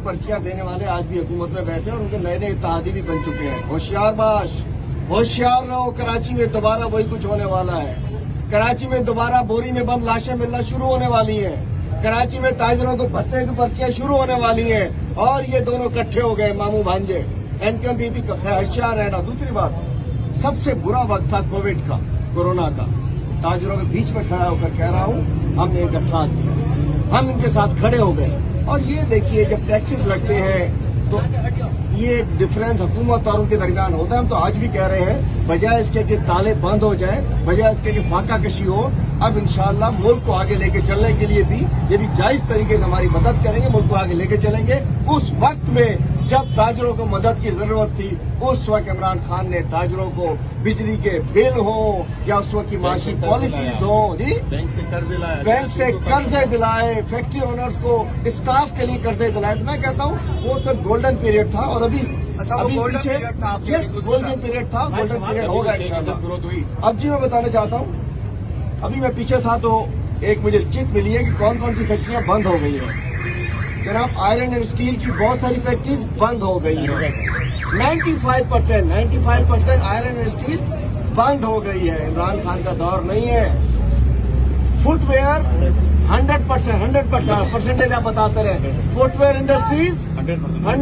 पर्चियां देने वाले आज भी हुकूमत में बैठे और उनके नए नए इत्तेहादी भी बन चुके हैं। होशियार बाश, होशियार रहो, कराची में दोबारा वही कुछ होने वाला है। कराची में दोबारा बोरी में बंद लाशें मिलना शुरू होने वाली हैं। कराची में ताजरों को भत्ते की पर्चियां शुरू होने वाली हैं और ये दोनों इकट्ठे हो गए मामू भांजे। एनकेएम भी होशियार रहना। दूसरी बात, सबसे बुरा वक्त था कोविड का, कोरोना का। ताजरों के बीच में खड़ा होकर कह रहा हूँ, हमने इनका साथ दिया, हम इनके साथ खड़े हो गए। और ये देखिए, जब टैक्सेस लगते हैं तो ये डिफरेंस हुकूमत और उनके दरमियान होता है। हम तो आज भी कह रहे हैं, बजाय इसके कि ताले बंद हो जाए, बजाय इसके कि फाका कशी हो, अब इंशाअल्लाह मुल्क को आगे लेके चलने के लिए भी यदि जायज तरीके से हमारी मदद करेंगे, मुल्क को आगे लेके चलेंगे। उस वक्त में जब ताजरों को मदद की जरूरत थी, उस वक्त इमरान खान ने ताजरों को बिजली के बिल हो या उस वक्त की माशी पॉलिसीज हो, जी बैंक से कर्जे दिलाए, फैक्ट्री ओनर्स को स्टाफ के लिए कर्जे दिलाए। तो मैं कहता हूँ वो तो गोल्डन पीरियड था और अभी पीछे गोल्डन पीरियड था, गोल्डन पीरियड होगा इंशाअल्लाह। अब जी मैं बताना चाहता हूँ, अभी मैं पीछे था तो एक मुझे चिट मिली है कि कौन कौन सी फैक्ट्रियां बंद हो गई हैं। जनाब, आयरन एंड स्टील की बहुत सारी फैक्ट्रीज बंद हो गई हैं। 95% आयरन एंड स्टील बंद हो गई है। इमरान खान का दौर नहीं है। फुटवेयर 100% परसेंटेज आप बताते रहे। Footwear industries 100